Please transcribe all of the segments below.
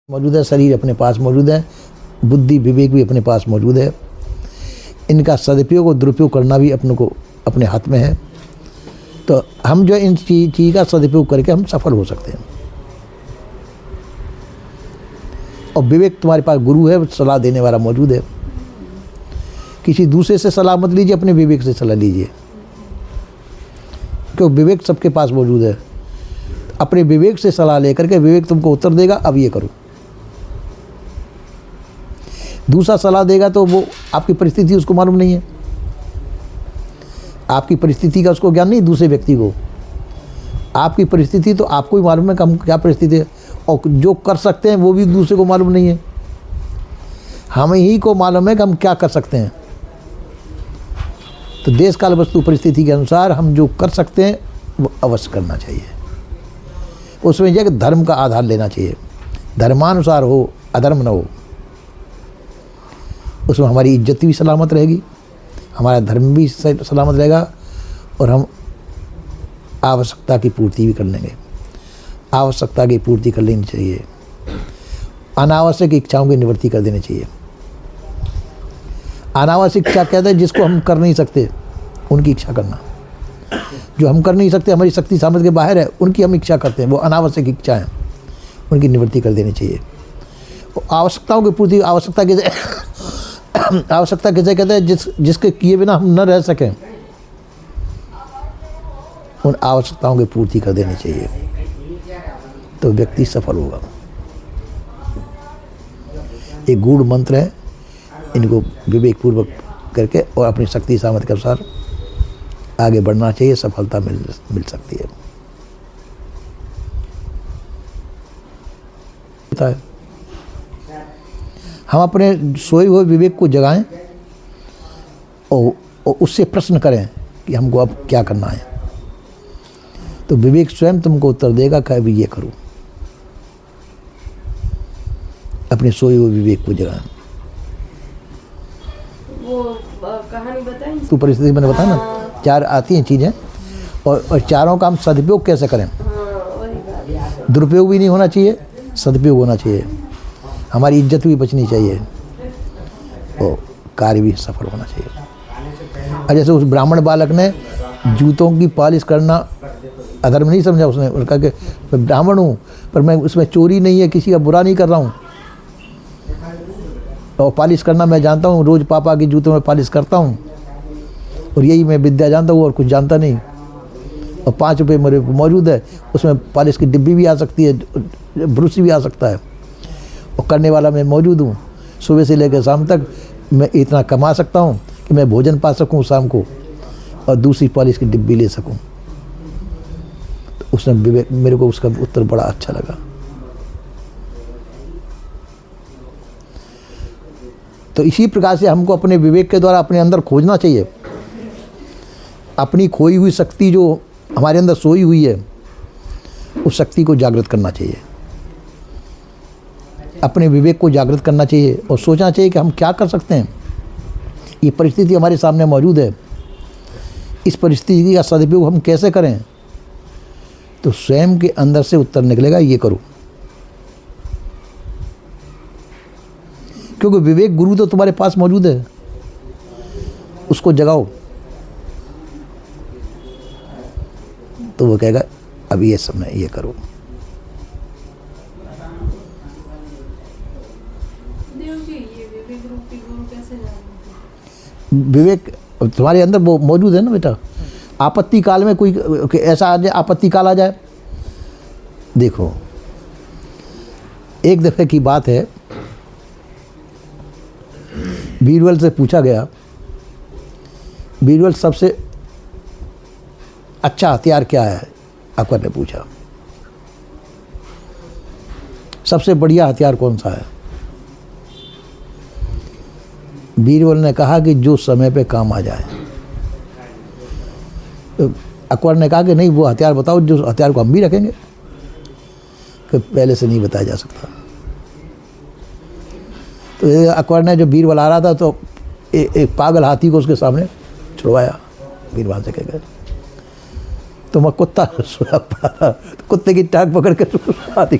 मौजूद है, शरीर अपने पास मौजूद है, बुद्धि विवेक भी अपने पास मौजूद है। इनका सदुपयोग और दुरुपयोग करना भी अपने हाथ में है। तो हम जो इन चीज़ का सदुपयोग करके हम सफल हो सकते हैं। और विवेक तुम्हारे पास गुरु है, सलाह देने वाला मौजूद है। किसी दूसरे से सलाह मत लीजिए, अपने विवेक से सलाह लीजिए, क्योंकि विवेक सबके पास मौजूद है। अपने विवेक से सलाह लेकर के विवेक तुमको उत्तर देगा, अब ये करो। दूसरा सलाह देगा तो वो आपकी परिस्थिति उसको मालूम नहीं है, आपकी परिस्थिति का उसको ज्ञान नहीं, दूसरे व्यक्ति को। आपकी परिस्थिति तो आपको ही मालूम है कि हम क्या परिस्थिति है, और जो कर सकते हैं वो भी दूसरे को मालूम नहीं है। हमें ही को मालूम है कि हम क्या कर सकते हैं। तो देश काल वस्तु परिस्थिति के अनुसार हम जो कर सकते हैं वो अवश्य करना चाहिए। उसमें यह धर्म का आधार लेना चाहिए, धर्मानुसार हो, अधर्म न हो। उसमें हमारी इज्जत भी सलामत रहेगी, हमारा धर्म भी सलामत रहेगा, और हम आवश्यकता की पूर्ति भी कर लेंगे। आवश्यकता की पूर्ति कर लेनी चाहिए, अनावश्यक इच्छाओं की निवृत्ति कर देनी चाहिए। अनावश्यक इच्छा कहते हैं जिसको हम कर नहीं सकते उनकी इच्छा करना, जो हम कर नहीं सकते, हमारी शक्ति सामर्थ्य के बाहर है, उनकी हम इच्छा करते हैं, वो अनावश्यक इच्छा है, उनकी निवृत्ति कर देनी चाहिए। आवश्यकताओं की पूर्ति, आवश्यकता किसे कहते हैं जिसके किए बिना हम न रह सकें, उन आवश्यकताओं की पूर्ति कर देनी चाहिए, तो व्यक्ति सफल होगा। एक गूढ़ मंत्र है, इनको विवेकपूर्वक करके और अपनी शक्ति सामर्थ्य के अनुसार आगे बढ़ना चाहिए, सफलता मिल सकती है। हम अपने सोए हुए विवेक को जगाएं और उससे प्रश्न करें कि हमको अब क्या करना है, तो विवेक स्वयं तुमको उत्तर देगा कि अभी ये करो। अपने सोए हुए विवेक को जगाएं। वो कहानी बताएं। तो परिस्थिति मैंने बताया ना, चार आती हैं चीज़ें, और चारों का हम सदुपयोग कैसे करें। दुरुपयोग भी नहीं होना चाहिए, सदुपयोग होना चाहिए। हमारी इज्जत भी बचनी चाहिए और कार्य भी सफल होना चाहिए। और जैसे उस ब्राह्मण बालक ने जूतों की पॉलिश करना अधर्म नहीं समझा, उसने कहा कि मैं ब्राह्मण हूँ पर मैं उसमें चोरी नहीं है, किसी का बुरा नहीं कर रहा हूँ, और पॉलिश करना मैं जानता हूँ, रोज़ पापा के जूतों में पॉलिश करता हूँ, और यही मैं विद्या जानता हूँ और कुछ जानता नहीं। और 5 रुपये मेरे मौजूद है, उसमें पॉलिश की डिब्बी भी आ सकती है, ब्रश भी आ सकता है, और करने वाला मैं मौजूद हूँ। सुबह से लेकर शाम तक मैं इतना कमा सकता हूँ कि मैं भोजन पा सकूँ शाम को, और दूसरी पॉलिश की डिब्बी ले सकूँ। तो उसने विवेक, मेरे को उसका उत्तर बड़ा अच्छा लगा। तो इसी प्रकार से हमको अपने विवेक के द्वारा अपने अंदर खोजना चाहिए। अपनी खोई हुई शक्ति जो हमारे अंदर सोई हुई है, उस शक्ति को जागृत करना चाहिए, अपने विवेक को जागृत करना चाहिए, और सोचना चाहिए कि हम क्या कर सकते हैं। ये परिस्थिति हमारे सामने मौजूद है, इस परिस्थिति का सदुपयोग हम कैसे करें। तो स्वयं के अंदर से उत्तर निकलेगा, ये करो। क्योंकि विवेक गुरु तो तुम्हारे पास मौजूद है, उसको जगाओ, तो वो कहेगा अब ये समय ये करो। विवेक तुम्हारे अंदर वो मौजूद है ना बेटा। आपत्ति काल में कोई ऐसा आ जाए, आपत्ति काल आ जाए। देखो, एक दफ़े की बात है, बीरबल से पूछा गया, बीरबल सबसे अच्छा हथियार क्या है, अकबर ने पूछा, सबसे बढ़िया हथियार कौन सा है। बीरबल ने कहा कि जो समय पे काम आ जाए। तो अकबर ने कहा कि नहीं, वो हथियार बताओ जो हथियार को हम भी रखेंगे, कि पहले से नहीं बताया जा सकता। तो अकबर ने, जो बीरबल आ रहा था, तो एक पागल हाथी को उसके सामने छुड़वाया। बीरबल से कह गए, तो मैं कुत्ता सोया पड़ा था, तो कुत्ते की टांग पकड़ कर हाथी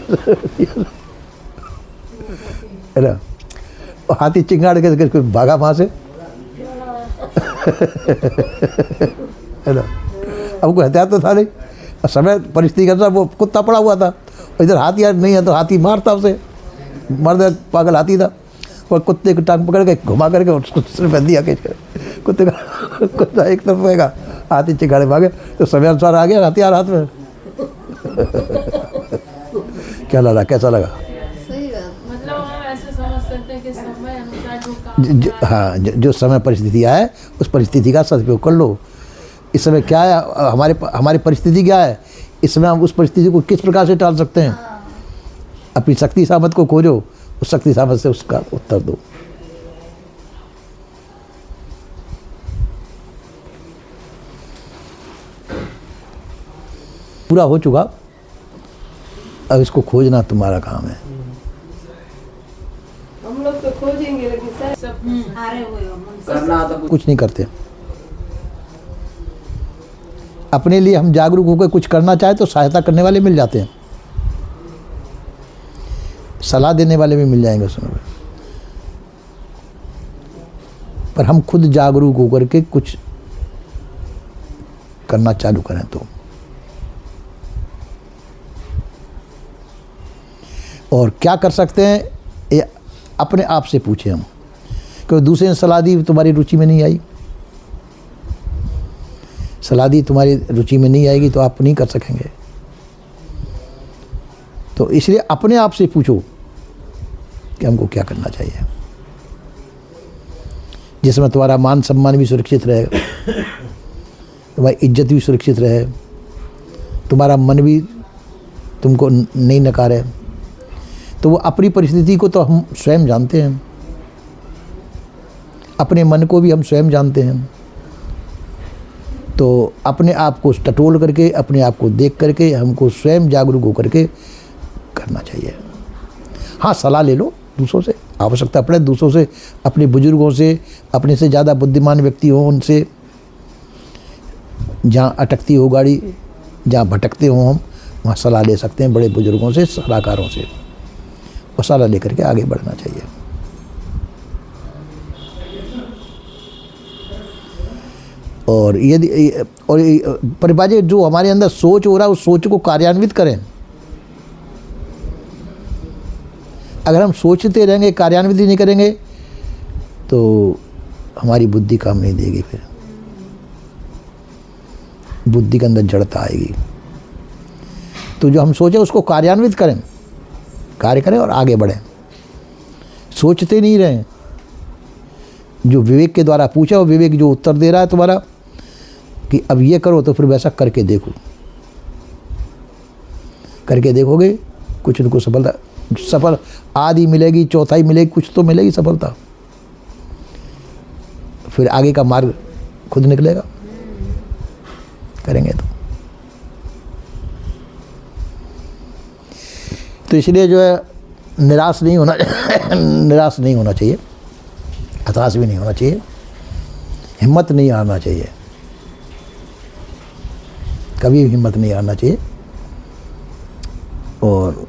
है ना। और हाथी चिंगाड़ के भागा वहाँ से, है ना। अब कोई हथियार तो था नहीं, और समय परिस्थिति के अनुसार वो कुत्ता पड़ा हुआ था, और इधर हाथी यार नहीं है तो हाथी मारता उसे, मर्द पागल हाथी था। और कुत्ते को टांग पकड़ के घुमा करके उसको सिर पे दिया खींच कर, कुत्ते का कुत्ता एक तरफ रहेगा, हाथी चिंगाड़े भागे, तो समय अनुसार आ गया हथियार हाथ में। क्या लगा, कैसा लगा? मतलब हम ऐसे समझ सकते हैं कि समय अनुसार जो काम हाँ, जो समय परिस्थिति आए उस परिस्थिति का सदुपयोग कर लो। इस समय क्या है, हमारी परिस्थिति क्या है, इस समय हम उस परिस्थिति को किस प्रकार से टाल सकते हैं। अपनी शक्ति सामर्थ को खोजो, उस शक्ति सामर्थ से उसका उत्तर दो। पूरा हो चुका, अब इसको खोजना तुम्हारा काम है। हम लोग तो खोजेंगे, लेकिन सर सब करना तो कुछ नहीं करते। अपने लिए हम जागरूक होकर कुछ करना चाहे तो सहायता करने वाले मिल जाते हैं, सलाह देने वाले भी मिल जाएंगे उसमें, पर हम खुद जागरूक होकर के कुछ करना चालू करें तो। और क्या कर सकते हैं ये अपने आप से पूछें हम, क्योंकि दूसरे ने सलाह दी तुम्हारी रुचि में नहीं आई, सलाह दी तुम्हारी रुचि में नहीं आएगी तो आप नहीं कर सकेंगे। तो इसलिए अपने आप से पूछो कि हमको क्या करना चाहिए, जिसमें तुम्हारा मान सम्मान भी सुरक्षित रहे, तुम्हारी इज्जत भी सुरक्षित रहे, तुम्हारा मन भी तुमको नहीं नकारे। तो वो अपनी परिस्थिति को तो हम स्वयं जानते हैं, अपने मन को भी हम स्वयं जानते हैं। तो अपने आप को टटोल करके, अपने आप को देख करके हमको स्वयं जागरूक होकर के करना चाहिए। हाँ, सलाह ले लो दूसरों से, आवश्यकता पड़े दूसरों से, अपने बुजुर्गों से, अपने से ज़्यादा बुद्धिमान व्यक्ति हो उनसे, जहाँ अटकती हो गाड़ी, जहाँ भटकते हो हम, वहाँ सलाह ले सकते हैं बड़े बुजुर्गों से, सलाहकारों से, और सलाह लेकर के आगे बढ़ना चाहिए। और यदि परिभाषित जो हमारे अंदर सोच हो रहा है उस सोच को कार्यान्वित करें। अगर हम सोचते रहेंगे, कार्यान्वित नहीं करेंगे तो हमारी बुद्धि काम नहीं देगी, फिर बुद्धि के अंदर जड़ता आएगी। तो जो हम सोचें उसको कार्यान्वित करें, कार्य करें और आगे बढ़ें, सोचते नहीं रहें। जो विवेक के द्वारा पूछा, वो विवेक जो उत्तर दे रहा है तुम्हारा कि अब ये करो, तो फिर वैसा करके देखो, करके देखोगे कुछ न कुछ सफलता, सफल आधी मिलेगी, चौथाई मिलेगी, कुछ तो मिलेगी सफलता, फिर आगे का मार्ग खुद निकलेगा, करेंगे तो इसलिए जो है निराश नहीं होना चाहिए, हताश भी नहीं होना चाहिए, हिम्मत नहीं हारना चाहिए, कभी भी हिम्मत नहीं हारना चाहिए, और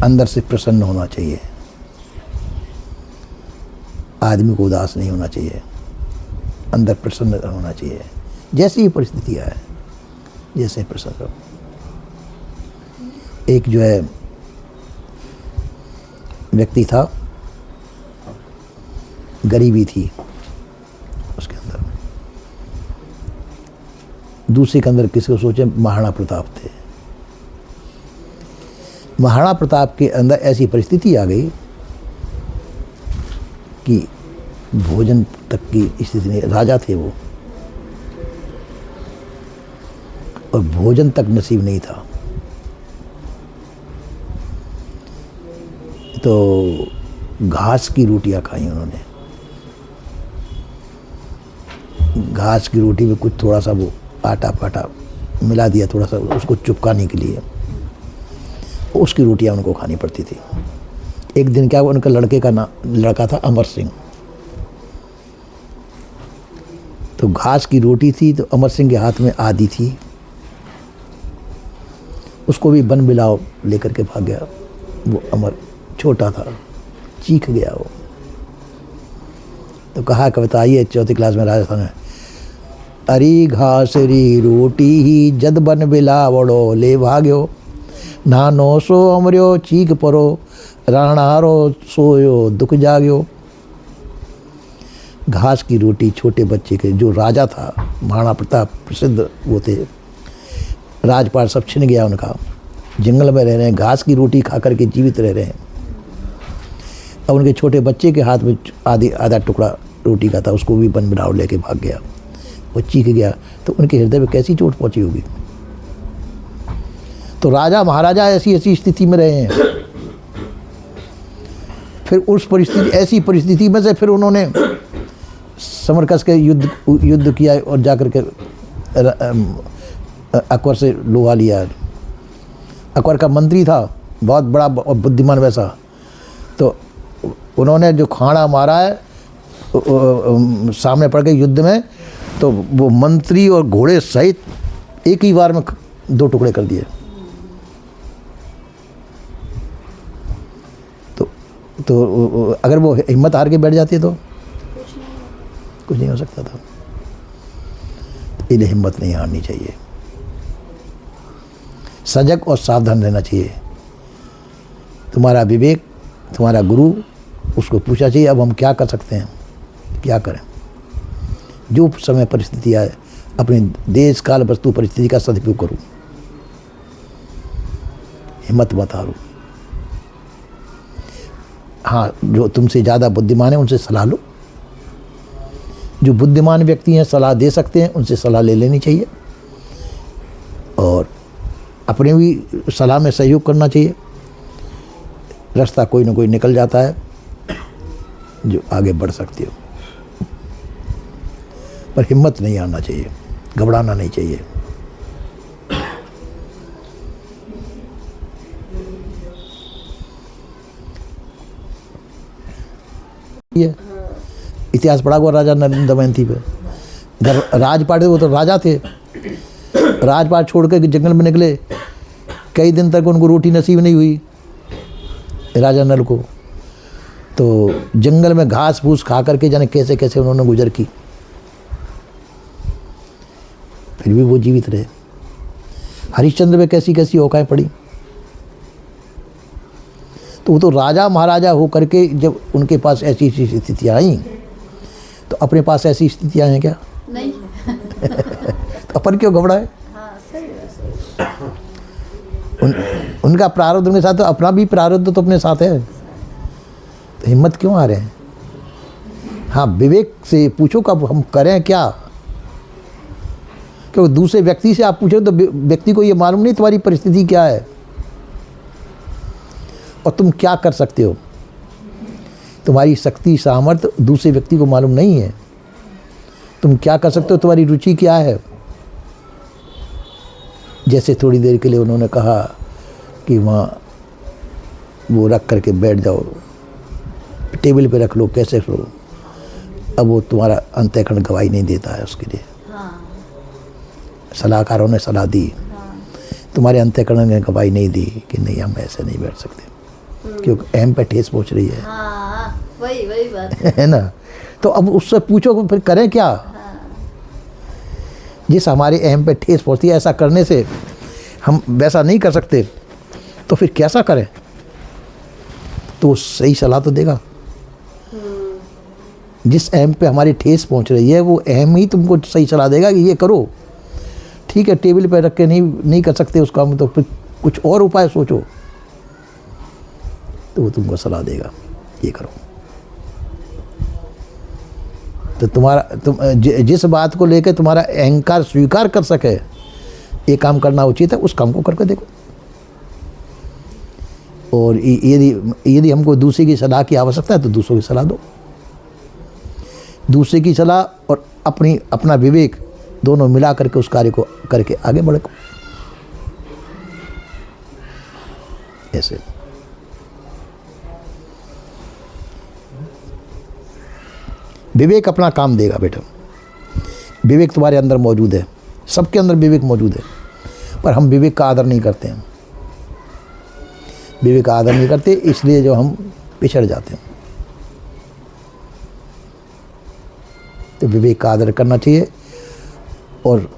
अंदर से प्रसन्न होना चाहिए। आदमी को उदास नहीं होना चाहिए, अंदर प्रसन्न होना चाहिए, जैसी ही परिस्थिति है जैसे प्रसन्न हो। एक जो है व्यक्ति था, गरीबी थी उसके अंदर, दूसरे के अंदर किसी को सोचे महाराणा प्रताप थे। महाराणा प्रताप के अंदर ऐसी परिस्थिति आ गई कि भोजन तक की स्थिति नहीं, राजा थे वो, और भोजन तक नसीब नहीं था। तो घास की रोटियां खाई उन्होंने, घास की रोटी में कुछ थोड़ा सा वो आटा पाटा मिला दिया, थोड़ा सा उसको चिपकाने के लिए, उसकी रोटियां उनको खानी पड़ती थी। एक दिन क्या हुआ, उनका लड़का था अमर सिंह। तो घास की रोटी थी, तो अमर सिंह के हाथ में आदि थी, उसको भी बन बिलाव लेकर के भाग गया वो अमर छोटा था, चीख गया वो। तो कहा कविता आई है 4th क्लास में राजस्थान में, अरी घास री रोटी ही जद बन बिलावड़ो ले भाग्यो, नानो सो अमर्यो चीख परो, राणारो सोयो दुख जाग्यो। घास की रोटी छोटे बच्चे के, जो राजा था महाराणा प्रताप प्रसिद्ध वो थे, राजपाट सब छिन गया उनका, जंगल में रह रहे हैं, घास की रोटी खा करके जीवित रह रहे हैं। अब उनके छोटे बच्चे के हाथ में आधा टुकड़ा रोटी का था, उसको भी बन बिलाव लेके भाग गया, वो चीख गया। तो उनके हृदय में कैसी चोट पहुंची होगी। तो राजा महाराजा ऐसी स्थिति में रहे हैं। फिर उस परिस्थिति, ऐसी परिस्थिति में से फिर उन्होंने समरकस के युद्ध किया और जाकर के अकबर से लोहा लिया। अकबर का मंत्री था, बहुत बड़ा बुद्धिमान वैसा, तो उन्होंने जो खाड़ा मारा है सामने पड़ गए युद्ध में, तो वो मंत्री और घोड़े सहित एक ही बार में 2 टुकड़े कर दिए। तो अगर वो हिम्मत हार के बैठ जाती तो कुछ नहीं हो सकता था। इन्हें हिम्मत नहीं हारनी चाहिए, सजग और सावधान रहना चाहिए। तुम्हारा विवेक, तुम्हारा गुरु, उसको पूछना चाहिए अब हम क्या कर सकते हैं, क्या करें। जो समय परिस्थिति आए अपने देश काल वस्तु परिस्थिति का सदुपयोग करो, हिम्मत मत हारो। हाँ, जो तुमसे ज़्यादा बुद्धिमान है उनसे सलाह लो। जो बुद्धिमान व्यक्ति हैं सलाह दे सकते हैं, उनसे सलाह ले लेनी चाहिए और अपने भी सलाह में सहयोग करना चाहिए। रास्ता कोई ना कोई निकल जाता है जो आगे बढ़ सकते हो, पर हिम्मत नहीं आना चाहिए, घबराना नहीं चाहिए। इतिहास पढ़ा हुआ राजा नरेंद्र दमयंती पे, राजपाट वो तो राजा थे, राजपाट छोड़ के जंगल में निकले, कई दिन तक उनको रोटी नसीब नहीं हुई राजा नल को। तो जंगल में घास फूस खा करके जाने कैसे कैसे उन्होंने गुजर की, फिर भी वो जीवित रहे। हरिश्चंद्र पे कैसी कैसी औकाएं पड़ी। तो वो तो राजा महाराजा हो करके जब उनके पास ऐसी स्थितियाँ आई, तो अपने पास ऐसी स्थितियाँ हैं क्या? नहीं। तो अपन क्यों घबराए? हाँ, सही है। उनका प्रारब्ध उनके साथ, तो अपना भी प्रारब्ध तो अपने साथ है, तो हिम्मत क्यों आ रहे हैं? हाँ, विवेक से पूछो कब हम करें क्या, क्योंकि दूसरे व्यक्ति से आप पूछो तो व्यक्ति को ये मालूम नहीं तुम्हारी परिस्थिति क्या है और तुम क्या कर सकते हो। तुम्हारी शक्ति सामर्थ्य दूसरे व्यक्ति को मालूम नहीं है। तुम क्या कर सकते हो, तुम्हारी रुचि क्या है। जैसे थोड़ी देर के लिए उन्होंने कहा कि वहाँ वो रख करके बैठ जाओ, टेबल पे रख लो, कैसे रख लो। अब वो तुम्हारा अंतःकरण गवाही नहीं देता है उसके लिए। हाँ। सलाहकारों ने सलाह दी, हाँ। तुम्हारे अंतःकरण ने गवाही नहीं दी कि नहीं हम ऐसे नहीं बैठ सकते, क्योंकि अहम पे ठेस पहुँच रही है। हाँ, वही बात है ना। तो अब उससे पूछो फिर करें क्या। हाँ। जिस हमारे अहम पे ठेस पहुँचती है, ऐसा करने से हम वैसा नहीं कर सकते, तो फिर कैसा करें। तो सही सलाह तो देगा। जिस अहम पे हमारी ठेस पहुँच रही है वो अहम ही तुमको सही सलाह देगा कि ये करो। ठीक है, टेबल पे रख के नहीं कर सकते उस काम, तो फिर कुछ और उपाय सोचो, तो वो तुमको सलाह देगा ये करो। तो जिस बात को लेकर तुम्हारा अहंकार स्वीकार कर सके ये काम करना उचित है, उस काम को करके देखो। और यदि हमको दूसरे की सलाह की आवश्यकता है तो दूसरों की सलाह दो। दूसरे की सलाह और अपना विवेक दोनों मिला करके उस कार्य को करके आगे बढ़ो। ऐसे विवेक अपना काम देगा बेटा। विवेक तुम्हारे अंदर मौजूद है, सबके अंदर विवेक मौजूद है, पर हम विवेक का आदर नहीं करते हैं। विवेक का आदर नहीं करते, इसलिए जो हम पिछड़ जाते हैं। तो विवेक का आदर करना चाहिए और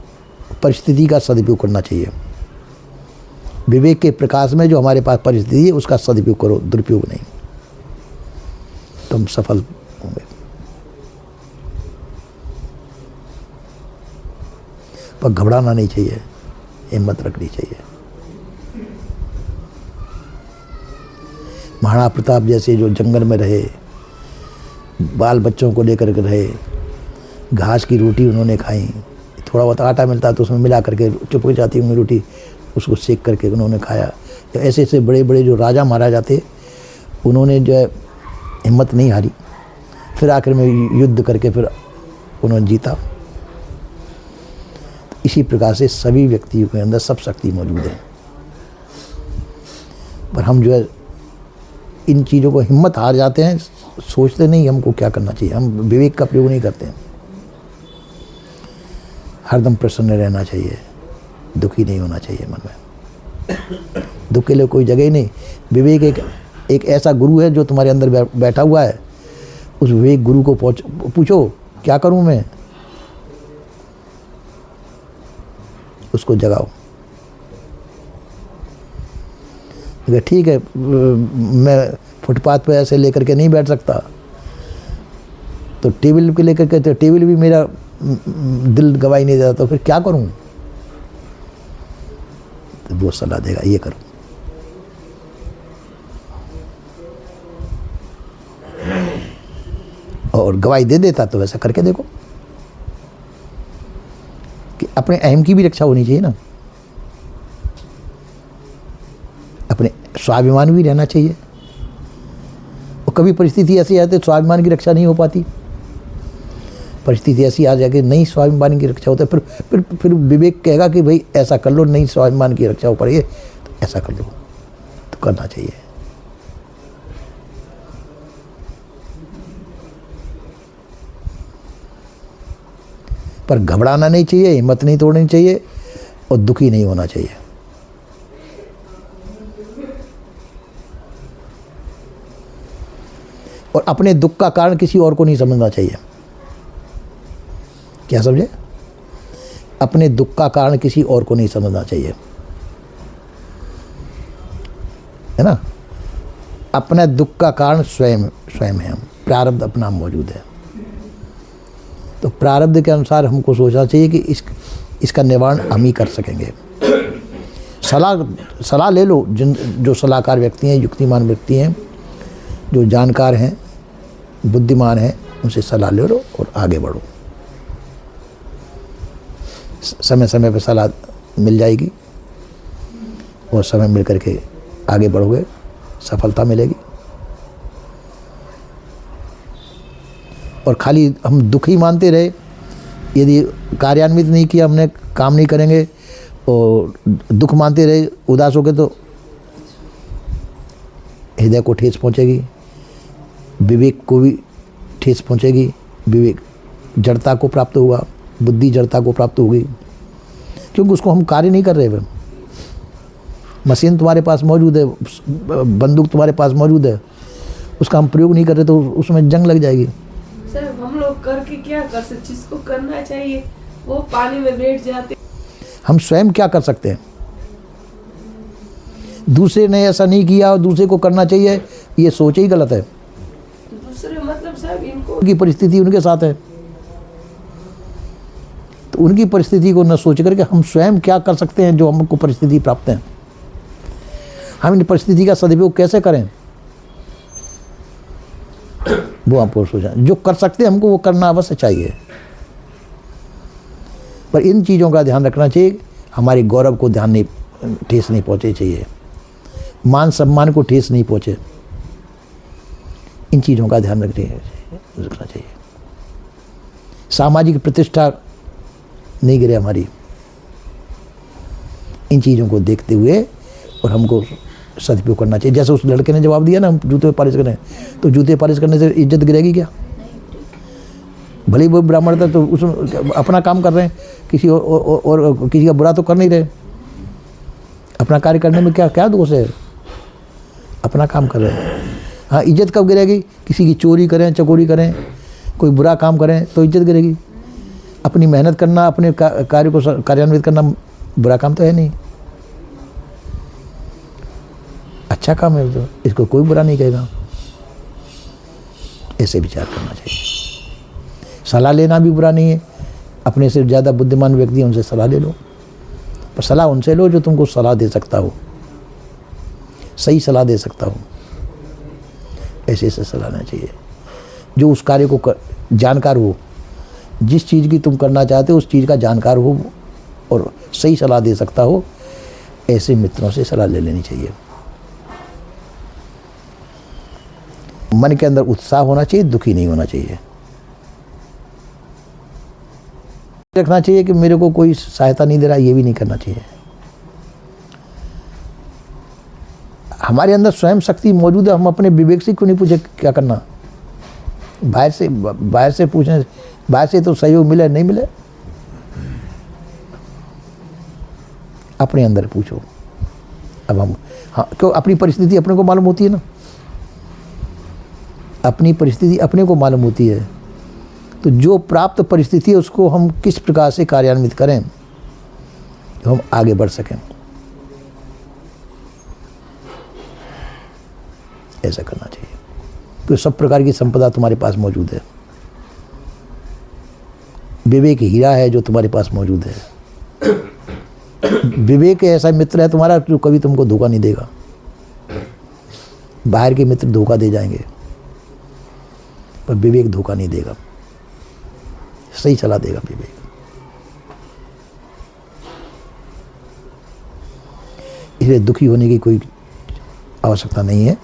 परिस्थिति का सदुपयोग करना चाहिए। विवेक के प्रकाश में जो हमारे पास परिस्थिति है उसका सदुपयोग करो, दुरुपयोग नहीं, तो हम सफल होंगे। पर घबराना नहीं चाहिए, हिम्मत रखनी चाहिए। महाराणा प्रताप जैसे जो जंगल में रहे, बाल बच्चों को लेकर के रहे, घास की रोटी उन्होंने खाई, थोड़ा बहुत आटा मिलता तो उसमें मिला करके चुप हो जाती उनकी रोटी, उसको सेक करके उन्होंने खाया। तो ऐसे ऐसे बड़े बड़े जो राजा महाराजा थे, उन्होंने जो है हिम्मत नहीं हारी, फिर आखिर में युद्ध करके फिर उन्होंने जीता। इसी प्रकार से सभी व्यक्तियों के अंदर सब शक्ति मौजूद है, पर हम जो है इन चीज़ों को हिम्मत हार जाते हैं, सोचते नहीं हमको क्या करना चाहिए, हम विवेक का प्रयोग नहीं करते हैं। हरदम प्रसन्न रहना चाहिए, दुखी नहीं होना चाहिए मन में। दुख के लिए कोई जगह ही नहीं। विवेक एक ऐसा गुरु है जो तुम्हारे अंदर बैठा हुआ है। उस विवेक गुरु को पूछो क्या करूं मैं, उसको जगाओ। अगर ठीक है मैं फुटपाथ पे ऐसे लेकर के नहीं बैठ सकता, तो टेबल पे लेकर के, तो टेबल भी मेरा दिल गवाही नहीं देता, तो फिर क्या करूं? तो वो सलाह देगा ये करो। और गवाही दे देता तो वैसा करके देखो। कि अपने अहम की भी रक्षा होनी चाहिए ना, अपने स्वाभिमान भी रहना चाहिए। और कभी परिस्थिति ऐसी आती है स्वाभिमान की रक्षा नहीं हो पाती, परिस्थिति ऐसी आ जाए कि नहीं स्वाभिमान की रक्षा होता है, फिर विवेक कहेगा कि भाई ऐसा कर लो, नहीं स्वाभिमान की रक्षा हो पाएगी तो ऐसा कर लो, तो करना चाहिए। पर घबराना नहीं चाहिए, हिम्मत नहीं तोड़नी चाहिए और दुखी नहीं होना चाहिए। और अपने दुख का कारण किसी और को नहीं समझना चाहिए। क्या समझे? अपने दुख का कारण किसी और को नहीं समझना चाहिए, है ना। अपने दुख का कारण स्वयं है, हम प्रारब्ध अपना मौजूद है। तो प्रारब्ध के अनुसार हमको सोचना चाहिए कि इसका निवारण हम ही कर सकेंगे। सलाह ले लो, जो सलाहकार व्यक्ति हैं, युक्तिमान व्यक्ति हैं, जो जानकार हैं, बुद्धिमान हैं, उनसे सलाह ले लो और आगे बढ़ो। समय समय पर सलाह मिल जाएगी और समय मिल करके आगे बढ़ोगे, सफलता मिलेगी। और खाली हम दुख ही मानते रहे, यदि कार्यान्वित नहीं किया हमने, काम नहीं करेंगे और दुख मानते रहे, उदास हो गए, तो हृदय को ठेस पहुंचेगी, विवेक को भी ठेस पहुंचेगी। विवेक जड़ता को प्राप्त होगा, बुद्धि जड़ता को प्राप्त होगी, क्योंकि उसको हम कार्य नहीं कर रहे। मशीन तुम्हारे पास मौजूद है, बंदूक तुम्हारे पास मौजूद है, उसका हम प्रयोग नहीं कर रहे तो उसमें जंग लग जाएगी। सर हम लोग करके क्या कर सकते, जिसको करना चाहिए वो पानी में बैठ जाते। हम स्वयं क्या कर सकते हैं? दूसरे ने ऐसा नहीं किया और दूसरे को करना चाहिए, ये सोच ही गलत है। दूसरे मतलब साहब इनको उनकी परिस्थिति उनके साथ है, तो उनकी परिस्थिति को न सोच करके हम स्वयं क्या कर सकते हैं जो हमको परिस्थिति प्राप्त है, हम इन परिस्थिति का सदुपयोग कैसे करें, वो आपको सोचा। जो कर सकते हैं हमको वो करना अवश्य चाहिए, पर इन चीज़ों का ध्यान रखना चाहिए। हमारे गौरव को ध्यान नहीं, ठेस नहीं पहुँचे चाहिए, मान सम्मान को ठेस नहीं पहुँचे, इन चीज़ों का ध्यान रखना चाहिए। सामाजिक प्रतिष्ठा नहीं गिरे हमारी, इन चीज़ों को देखते हुए और हमको सदुपयोग करना चाहिए। जैसे उस लड़के ने जवाब दिया ना, हम जूते पालिश करें, तो जूते पालिश करने से इज्जत गिरेगी क्या? भले ही वो ब्राह्मण था तो उस अपना काम कर रहे हैं, किसी और किसी का बुरा तो कर नहीं रहे। अपना कार्य करने में क्या क्या दोष है? अपना काम कर रहे हैं। हाँ, इज्जत कब गिरेगी? किसी की चोरी करें, चकोरी करें, कोई बुरा काम करें तो इज्जत गिरेगी। अपनी मेहनत करना, अपने कार्य को कार्यान्वित करना बुरा काम तो है नहीं, अच्छा काम है, तो इसको कोई बुरा नहीं कहेगा। ऐसे विचार करना चाहिए। सलाह लेना भी बुरा नहीं है। अपने से ज़्यादा बुद्धिमान व्यक्ति उनसे सलाह ले लो, पर सलाह उनसे लो जो तुमको सलाह दे सकता हो, सही सलाह दे सकता हो। ऐसे से सलाह लेना चाहिए जो उस कार्य को जानकार हो, जिस चीज़ की तुम करना चाहते हो उस चीज़ का जानकार हो और सही सलाह दे सकता हो। ऐसे मित्रों से सलाह ले लेनी चाहिए। मन के अंदर उत्साह होना चाहिए, दुखी नहीं होना चाहिए। रखना चाहिए कि मेरे को कोई सहायता नहीं दे रहा, ये भी नहीं करना चाहिए। हमारे अंदर स्वयं शक्ति मौजूद है, हम अपने विवेक से क्यों नहीं पूछे क्या करना? बाहर से पूछने, बाहर से तो सहयोग मिले नहीं मिले, अपने अंदर पूछो। अब हम, हाँ, क्यों? अपनी परिस्थिति अपने को मालूम होती है ना, अपनी परिस्थिति अपने को मालूम होती है। तो जो प्राप्त परिस्थिति है उसको हम किस प्रकार से कार्यान्वित करें तो हम आगे बढ़ सकें, ऐसा करना चाहिए। तो सब प्रकार की संपदा तुम्हारे पास मौजूद है। विवेक हीरा है जो तुम्हारे पास मौजूद है। विवेक ऐसा मित्र है तुम्हारा जो कभी तुमको धोखा नहीं देगा। बाहर के मित्र धोखा दे जाएंगे पर विवेक धोखा नहीं देगा, सही सलाह देगा विवेक। इसलिए दुखी होने की कोई आवश्यकता नहीं है।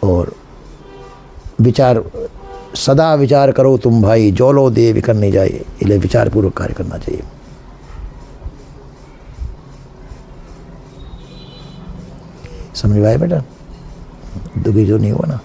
और विचार, सदा विचार करो तुम भाई, जौलो दे विकर नहीं जाए। इसलिए विचार पूर्वक कार्य करना चाहिए। समझ में आया बेटा? दुखी जो नहीं हुआ ना।